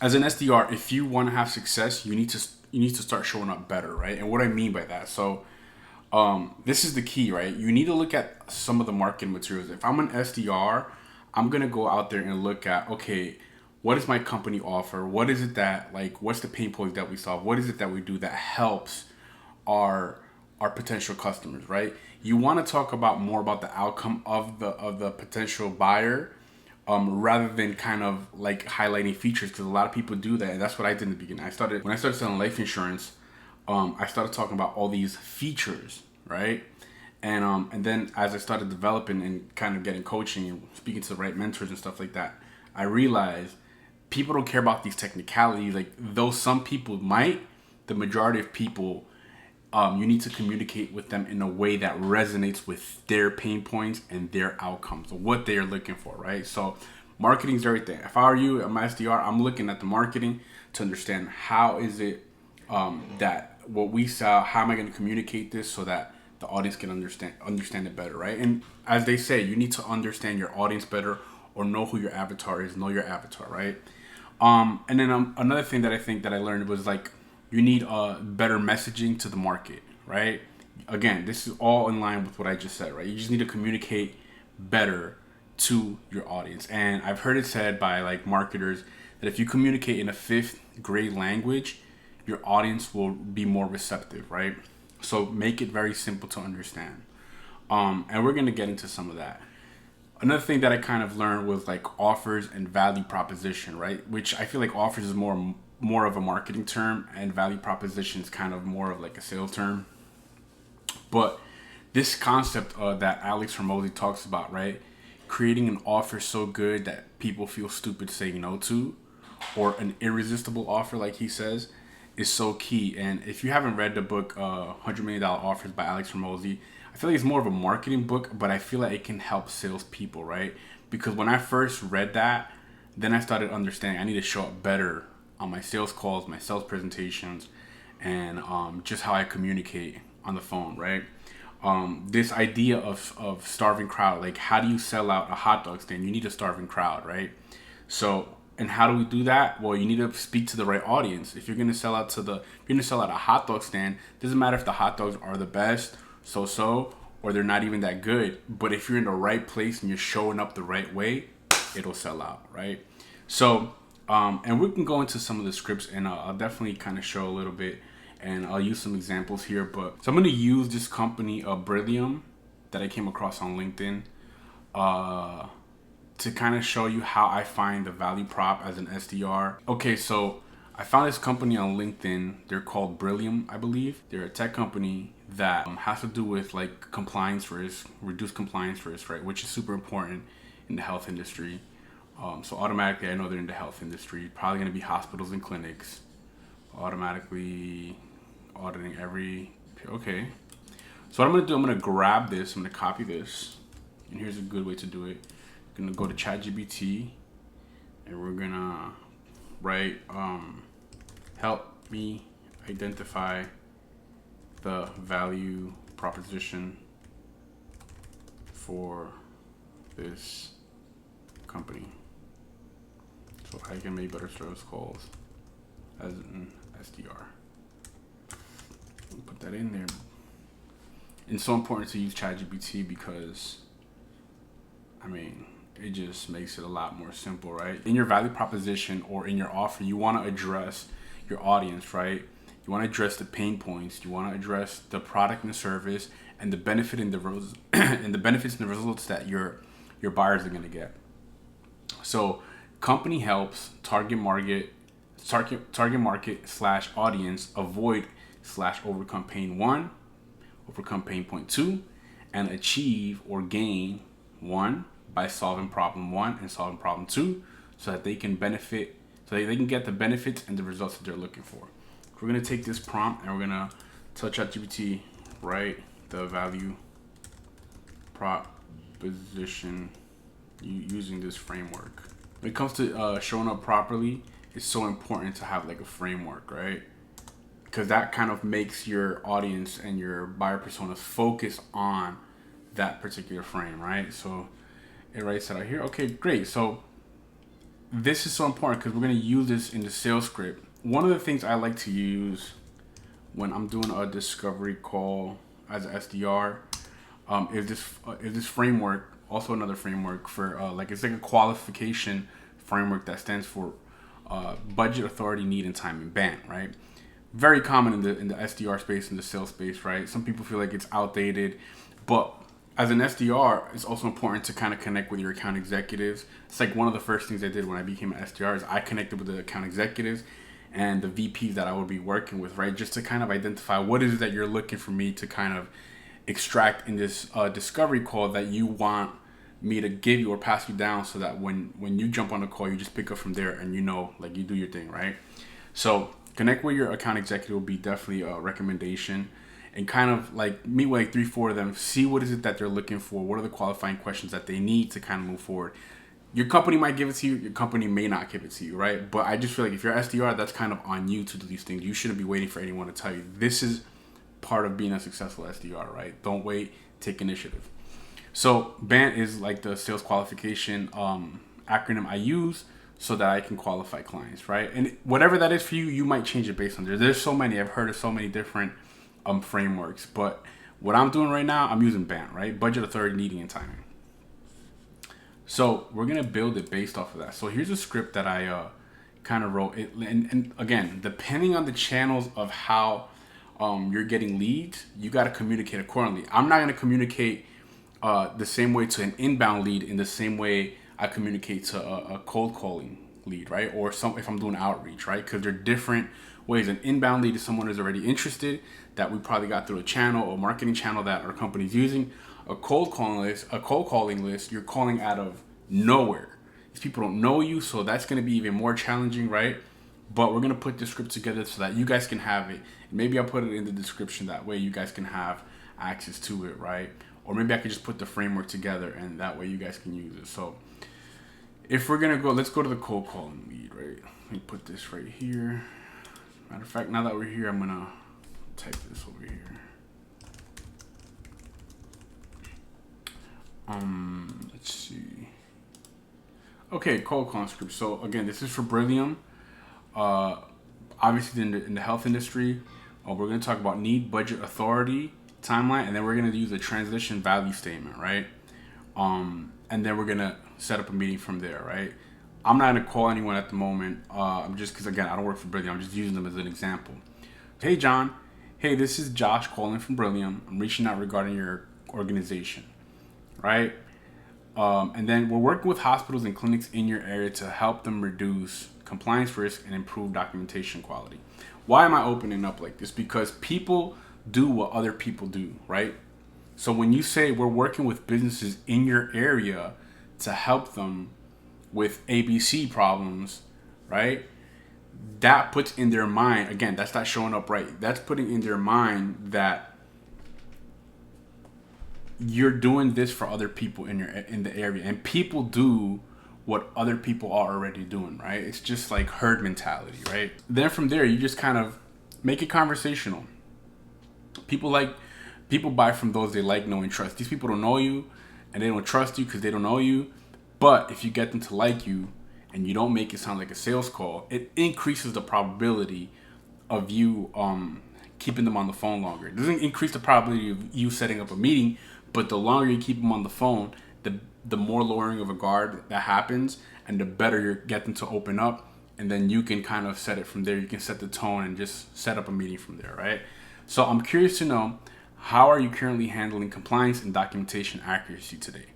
as an SDR, if you want to have success, you need to start showing up better, right? And what I mean by that, so this is the key, right? You need to look at some of the marketing materials. If I'm an SDR, I'm gonna go out there and look at, okay, what does my company offer? What is it that, like, what's the pain point that we solve? What is it that we do that helps our potential customers, right? You want to talk about more about the outcome of the potential buyer, rather than kind of like highlighting features, because a lot of people do that, and that's what I did in the beginning. When I started selling life insurance, I started talking about all these features, right? And then as I started developing and kind of getting coaching and speaking to the right mentors and stuff like that, I realized people don't care about these technicalities. Like, though some people might, the majority of people, you need to communicate with them in a way that resonates with their pain points and their outcomes, or what they are looking for, right? So marketing is everything. If I were you, I'm SDR, I'm looking at the marketing to understand how is it that what we sell, how am I going to communicate this so that the audience can understand it better, right? And as they say, you need to understand your audience better, or know who your avatar is, know your avatar, right? And then another thing that I think that I learned was, like, you need better messaging to the market, right? Again, this is all in line with what I just said, right? You just need to communicate better to your audience. And I've heard it said by, like, marketers that if you communicate in a fifth grade language, your audience will be more receptive, right? So make it very simple to understand. And we're going to get into some of that. Another thing that I kind of learned was, like, offers and value proposition, right? Which I feel like offers is more of a marketing term, and value proposition is kind of more of like a sales term. But this concept that Alex Hormozy talks about, right? Creating an offer so good that people feel stupid saying no to, or an irresistible offer, like he says, is so key. And if you haven't read the book $100 Million Offers by Alex Hormozy, I feel like it's more of a marketing book, but I feel like it can help salespeople, right? Because when I first read that, then I started understanding I need to show up better on my sales calls, my sales presentations, and just how I communicate on the phone, right? This idea of starving crowd, like, how do you sell out a hot dog stand? You need a starving crowd, right? So, and how do we do that? Well, you need to speak to the right audience. If you're gonna sell out a hot dog stand, doesn't matter if the hot dogs are the best, or they're not even that good. But if you're in the right place and you're showing up the right way, it'll sell out, right? So, and we can go into some of the scripts, and I'll definitely kind of show a little bit, and I'll use some examples here. But so I'm going to use this company, Brillium, that I came across on LinkedIn, to kind of show you how I find the value prop as an SDR. Okay, so I found this company on LinkedIn. They're called Brillium, I believe. They're a tech company that has to do with, like, compliance risk, reduce compliance risk, right? Which is super important in the health industry. So automatically, I know they're in the health industry. Probably going to be hospitals and clinics. Automatically auditing every... Okay. So what I'm going to do, I'm going to grab this. I'm going to copy this. And here's a good way to do it. I'm going to go to ChatGPT. And we're going to write, help me identify the value proposition for this company, so I can make better service calls as an SDR. Put that in there. It's so important to use ChatGPT because, I mean, it just makes it a lot more simple, right? In your value proposition or in your offer, you want to address your audience, right? You want to address the pain points. You want to address the product and the service, and the benefit and and the benefits and the results that your buyers are going to get. So, company helps target market / audience avoid / overcome pain 1, overcome pain point 2, and achieve or gain 1 by solving problem 1 and solving problem 2, so that they can get the benefits and the results that they're looking for. We're going to take this prompt and we're going to tell ChatGPT, write the value proposition using this framework. When it comes to showing up properly, it's so important to have, like, a framework, right? Because that kind of makes your audience and your buyer personas focus on that particular frame, right? So it writes that out here. Okay, great. So this is so important because we're going to use this in the sales script. One of the things I like to use when I'm doing a discovery call as an SDR is this framework. Also, another framework for it's like a qualification framework that stands for budget, authority, need, and time, and BANT, right? Very common in the SDR space, in the sales space, right? Some people feel like it's outdated, but as an SDR, it's also important to kind of connect with your account executives. It's like one of the first things I did when I became an SDR is I connected with the account executives and the VPs that I would be working with, right? Just to kind of identify what is it that you're looking for me to kind of extract in this discovery call that you want me to give you or pass you down, so that when you jump on the call, you just pick up from there and you do your thing, right? So connect with your account executive will be definitely a recommendation, and kind of like meet with like 3-4 of them, see what is it that they're looking for, what are the qualifying questions that they need to kind of move forward. Your company might give it to you, your company may not give it to you, right? But I just feel like if you're SDR, that's kind of on you to do these things. You shouldn't be waiting for anyone to tell you. This is part of being a successful SDR, right? Don't wait, take initiative. So BANT is like the sales qualification acronym I use so that I can qualify clients, right? And whatever that is for you, you might change it based on there's so many. I've heard of so many different frameworks, but what I'm doing right now, I'm using BANT, right? Budget, authority, needing, and timing. So we're gonna build it based off of that. So here's a script that I kind of wrote. And again, depending on the channels of how you're getting leads, you got to communicate accordingly. I'm not gonna communicate the same way to an inbound lead in the same way I communicate to a cold calling lead, right? Or if I'm doing outreach, right? Because they're different ways. An inbound lead is someone who's already interested, that we probably got through a channel or marketing channel that our company's using. A cold calling list, you're calling out of nowhere. These people don't know you, so that's going to be even more challenging, right? But we're going to put this script together so that you guys can have it. Maybe I'll put it in the description, that way you guys can have access to it, right? Or maybe I could just put the framework together and that way you guys can use it. So if we're going to go, let's go to the cold calling lead, right? Let me put this right here. Matter of fact, now that we're here, I'm going to type this over here. Let's see. Okay, cold calling script. So again, this is for Brillium. Obviously in the health industry, we're going to talk about need, budget, authority, timeline, and then we're going to use a transition value statement, right? And then we're going to set up a meeting from there, right? I'm not going to call anyone at the moment. I'm just, because again, I don't work for Brillium. I'm just using them as an example. Hey, John. Hey, this is Josh calling from Brillium. I'm reaching out regarding your organization, right? And then we're working with hospitals and clinics in your area to help them reduce compliance risk and improve documentation quality. Why am I opening up like this? Because people do what other people do, right? So when you say we're working with businesses in your area to help them with ABC problems, right? That puts in their mind, again, that's not showing up right. That's putting in their mind that you're doing this for other people in the area, and people do what other people are already doing, right? It's just like herd mentality, right? Then from there, you just kind of make it conversational. People buy from those they like, know, and trust. These people don't know you, and they don't trust you because they don't know you. But if you get them to like you, and you don't make it sound like a sales call, it increases the probability of you keeping them on the phone longer. It doesn't increase the probability of you setting up a meeting, but the longer you keep them on the phone, the more lowering of a guard that happens, and the better you get them to open up, and then you can kind of set it from there. You can set the tone and just set up a meeting from there, right? So I'm curious to know, how are you currently handling compliance and documentation accuracy today?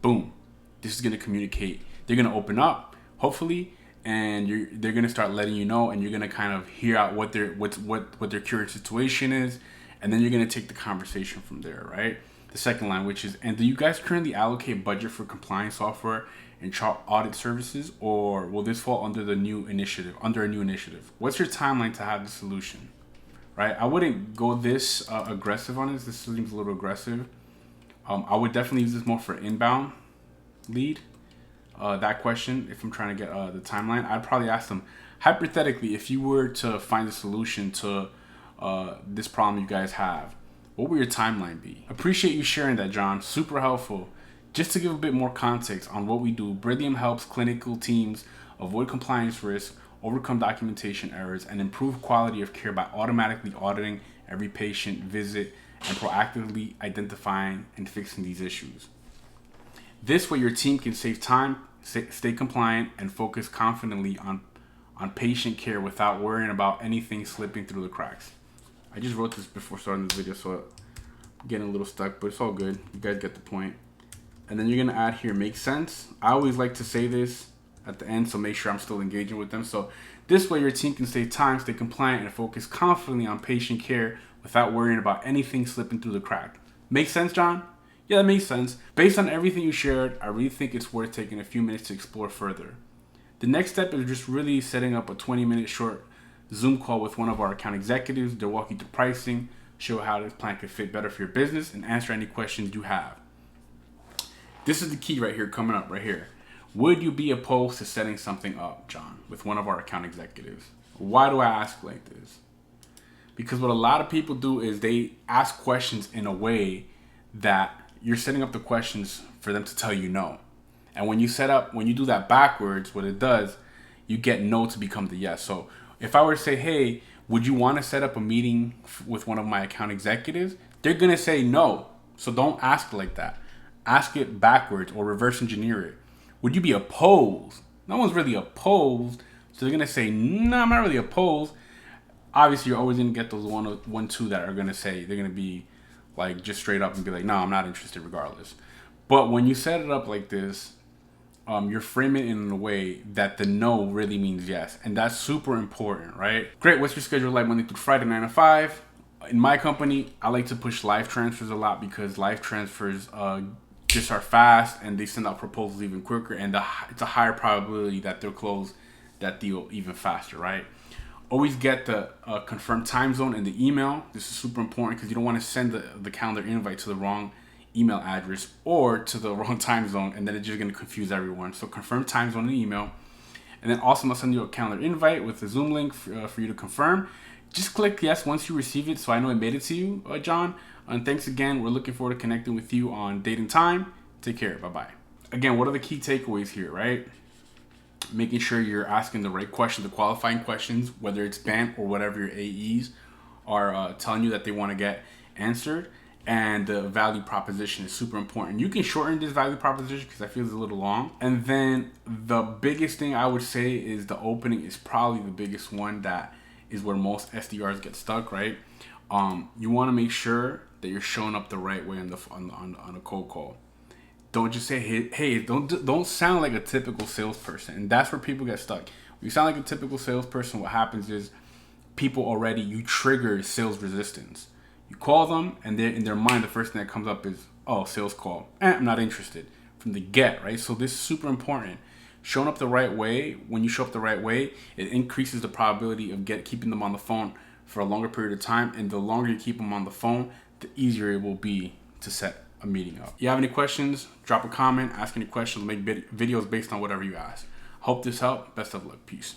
Boom. This is going to communicate. They're going to open up, hopefully, and they're going to start letting you know, and you're going to kind of hear out what their current situation is, and then you're going to take the conversation from there, right? The second line, which is, and do you guys currently allocate budget for compliance software and audit services, or will this fall under a new initiative? What's your timeline to have the solution, right? I wouldn't go this aggressive on this. This seems a little aggressive. I would definitely use this more for inbound lead. That question, if I'm trying to get the timeline, I'd probably ask them, hypothetically, if you were to find a solution to this problem you guys have, what would your timeline be? Appreciate you sharing that, John. Super helpful. Just to give a bit more context on what we do, Brillium helps clinical teams avoid compliance risks, overcome documentation errors, and improve quality of care by automatically auditing every patient visit and proactively identifying and fixing these issues. This way, your team can save time, stay compliant, and focus confidently on patient care without worrying about anything slipping through the cracks. I just wrote this before starting this video, so I'm getting a little stuck, but it's all good. You guys get the point. And then you're gonna add here, make sense. I always like to say this at the end, so make sure I'm still engaging with them. So this way your team can save time, stay compliant, and focus confidently on patient care without worrying about anything slipping through the crack. Make sense, John? Yeah, that makes sense. Based on everything you shared, I really think it's worth taking a few minutes to explore further. The next step is just really setting up a 20-minute short Zoom call with one of our account executives. They'll walk you through pricing, show how this plan could fit better for your business, and answer any questions you have. This is the key right here, coming up right here. Would you be opposed to setting something up, John, with one of our account executives? Why do I ask like this? Because what a lot of people do is they ask questions in a way that you're setting up the questions for them to tell you no. And when you do that backwards, what it does, you get no to become the yes. So if I were to say, hey, would you want to set up a meeting with one of my account executives? They're going to say no. So don't ask like that. Ask it backwards or reverse engineer it. Would you be opposed? No one's really opposed. So they're going to say, no, I'm not really opposed. Obviously, you're always going to get those one, two that are going to say, they're going to be like just straight up and be like, no, I'm not interested regardless. But when you set it up like this, you're framing it in a way that the no really means yes. And that's super important, right? Great. What's your schedule like Monday through Friday, 9 to 5? In my company, I like to push live transfers a lot because live transfers just are fast and they send out proposals even quicker, and it's a higher probability that they'll close that deal even faster, right? Always get the confirmed time zone in the email. This is super important because you don't want to send the calendar invite to the wrong email address or to the wrong time zone, and then it's just going to confuse everyone. So confirm time zone in the email, and then also I'll send you a calendar invite with a Zoom link for you to confirm. Just click yes once you receive it so I know it made it to you, John. And thanks again. We're looking forward to connecting with you on date and time. Take care. Bye-bye. Again, what are the key takeaways here, right? Making sure you're asking the right questions, the qualifying questions, whether it's BANT or whatever your AEs are telling you that they want to get answered. And the value proposition is super important. You can shorten this value proposition because I feel it's a little long. And then the biggest thing I would say is the opening is probably the biggest one that is where most SDRs get stuck, right? You want to make sure that you're showing up the right way on a cold call. Don't just say, hey, don't sound like a typical salesperson. And that's where people get stuck. When you sound like a typical salesperson, what happens is you trigger sales resistance. You call them, and in their mind, the first thing that comes up is, oh, sales call. I'm not interested from the get, right? So this is super important. Showing up the right way, when you show up the right way, it increases the probability of keeping them on the phone for a longer period of time. And the longer you keep them on the phone, the easier it will be to set a meeting up. You have any questions? Drop a comment, ask any questions, make videos based on whatever you ask. Hope this helped. Best of luck. Peace.